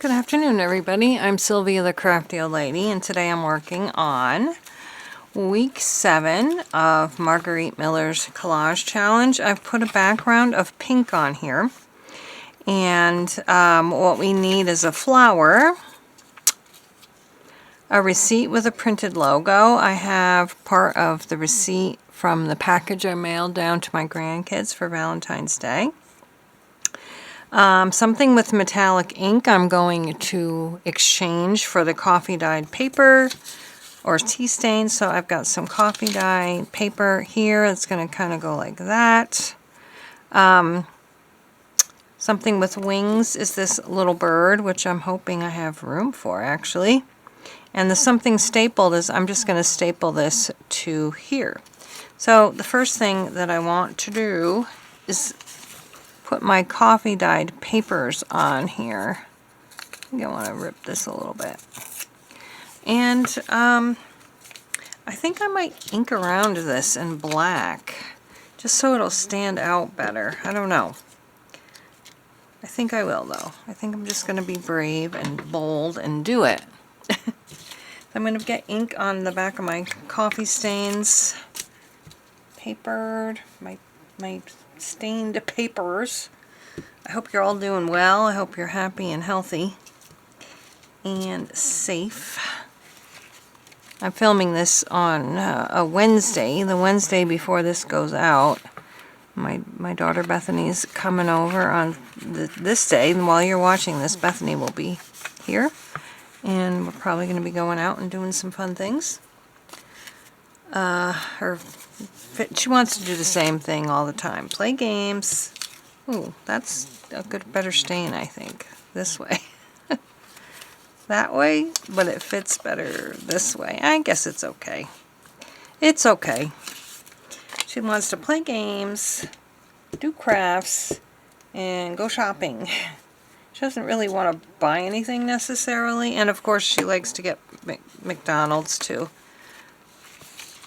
Good afternoon, everybody. I'm Sylvia the Crafty Old Lady, and today I'm working on week 7 of Margarete Miller's Collage Challenge. I've put a background of pink on here, and what we need is a flower, a receipt with a printed logo. I have part of the receipt from the package I mailed down to my grandkids for Valentine's Day. Something with metallic ink I'm going to exchange for the coffee dyed paper or tea stain. So I've got some coffee dye paper here. It's going to kind of go like that. Something with wings is this little bird, which I'm hoping I have room for actually. And the something stapled is I'm just going to staple this to here. So the first thing that I want to do is put my coffee dyed papers on here. I think I want to rip this a little bit. And I think I might ink around this in black, just so it'll stand out better. I don't know. I think I will though. I think I'm just going to be brave and bold and do it. I'm going to get ink on the back of my coffee stains, papered, my stained papers. I hope you're all doing well. I hope you're happy and healthy and safe. I'm filming this on a Wednesday, the Wednesday before this goes out. My daughter Bethany's coming over on this day, and while you're watching this, Bethany will be here, and we're probably going to be going out and doing some fun things. She wants to do the same thing all the time. Play games. Ooh, that's a better stain, I think. This way. That way, but it fits better this way. I guess it's okay. It's okay. She wants to play games, do crafts, and go shopping. She doesn't really want to buy anything necessarily, and of course she likes to get McDonald's too.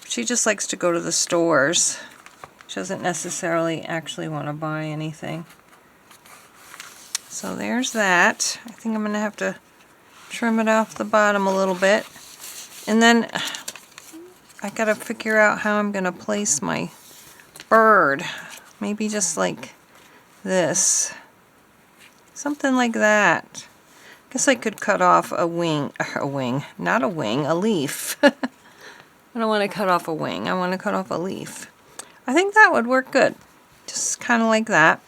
She just likes to go to the stores. She doesn't necessarily actually want to buy anything. So there's that. I think I'm going to have to trim it off the bottom a little bit. And then I got to figure out how I'm going to place my bird. Maybe just like this. Something like that. Guess I could cut off a leaf. I don't want to cut off a wing. I want to cut off a leaf. I think that would work good. Just kind of like that.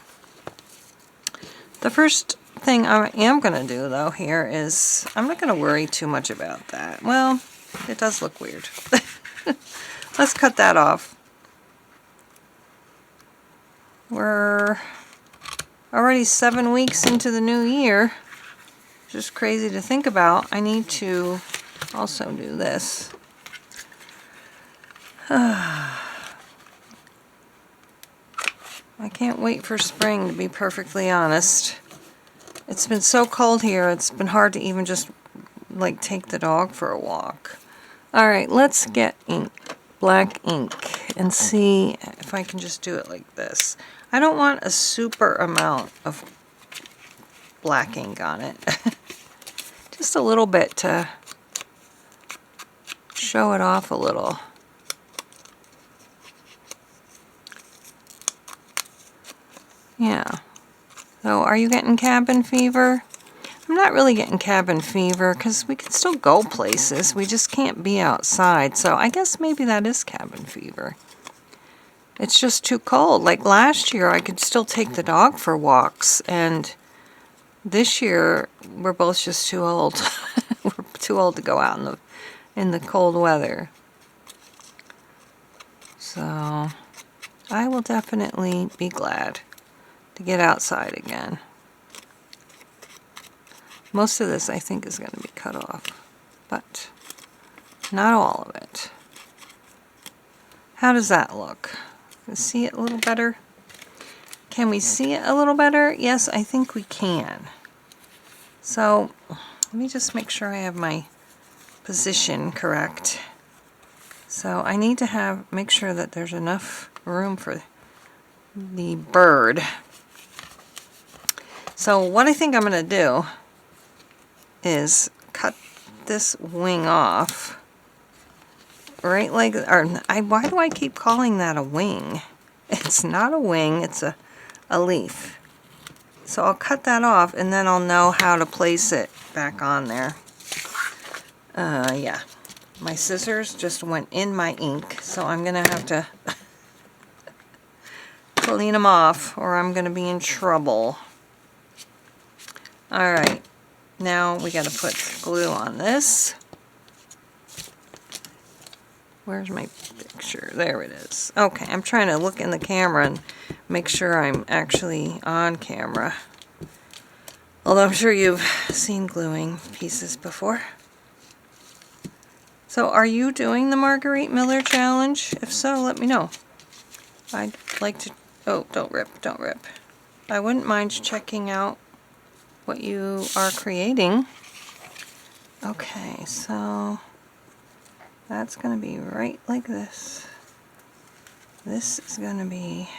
The first thing I am going to do, though, here is I'm not going to worry too much about that. Well, it does look weird. Let's cut that off. We're already 7 weeks into the new year. Just crazy to think about. I need to also do this. I can't wait for spring, to be perfectly honest. It's been so cold here, it's been hard to even just like take the dog for a walk. Alright, let's get ink, black ink, and see if I can just do it like this. I don't want a super amount of black ink on it. Just a little bit to show it off a little. Yeah. So are you getting cabin fever? I'm not really getting cabin fever because we can still go places. We just can't be outside. So I guess maybe that is cabin fever. It's just too cold. Like last year I could still take the dog for walks, and this year we're both just too old. We're too old to go out in the cold weather. So I will definitely be glad to get outside again. Most of this I think is going to be cut off, but not all of it. How does that look? Can you see it a little better? Can we see it a little better? Yes, I think we can. So let me just make sure I have my position correct. So I need to make sure that there's enough room for the bird. So what I think I'm going to do is cut this wing off. Right like, why do I keep calling that a wing? It's not a wing, it's a leaf. So I'll cut that off and then I'll know how to place it back on there. Yeah. My scissors just went in my ink, so I'm gonna have to clean them off or I'm gonna be in trouble. Alright, now we gotta put glue on this. Where's my picture? There it is. Okay, I'm trying to look in the camera and make sure I'm actually on camera. Although I'm sure you've seen gluing pieces before. So are you doing the Margarete Miller challenge? If so, let me know. I'd like to... Oh, don't rip, don't rip. I wouldn't mind checking out what you are creating. Okay, so that's going to be right like this. This is going to be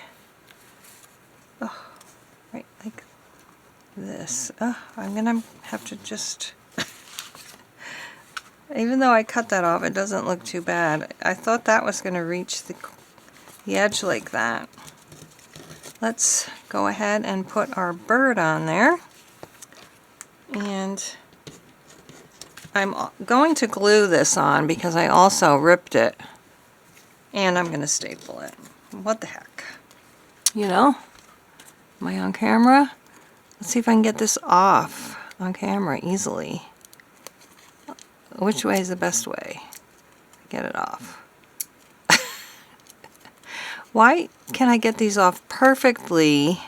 right like this. I'm going to have to just... Even though I cut that off, it doesn't look too bad. I thought that was going to reach the edge like that. Let's go ahead and put our bird on there. And I'm going to glue this on because I also ripped it. And I'm going to staple it. What the heck? You know? Am I on camera? Let's see if I can get this off on camera easily. Which way is the best way to get it off? Why can I get these off perfectly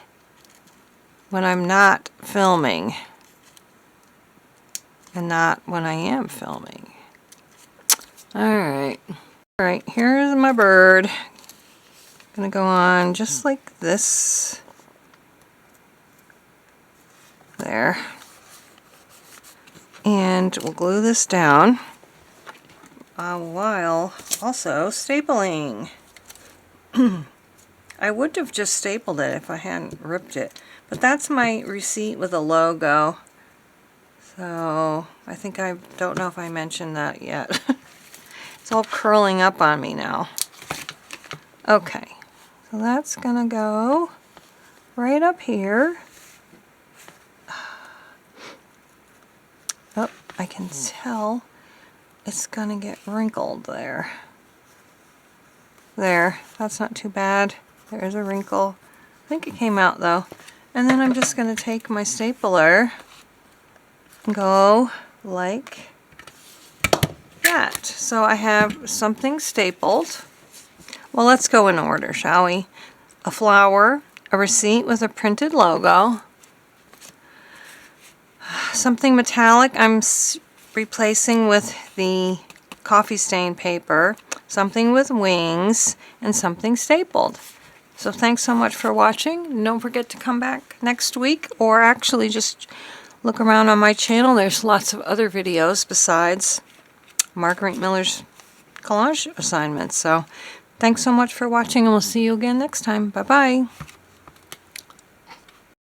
when I'm not filming and not when I am filming? Alright. Alright, here's my bird. Gonna go on just like this. There. And we'll glue this down while also stapling. I would have just stapled it if I hadn't ripped it. But that's my receipt with a logo. So I think I don't know if I mentioned that yet. It's all curling up on me now. Okay, so that's gonna go right up here. Oh, I can tell it's gonna get wrinkled there. There, that's not too bad. There's a wrinkle. I think it came out though. And then I'm just gonna take my stapler and go like that. So I have something stapled. Well, let's go in order, shall we? A flower, a receipt with a printed logo, something metallic I'm replacing with the coffee stain paper, something with wings, and something stapled. So thanks so much for watching. Don't forget to come back next week, or actually just look around on my channel. There's lots of other videos besides Margarete Miller's collage assignments. So thanks so much for watching, and we'll see you again next time. Bye-bye.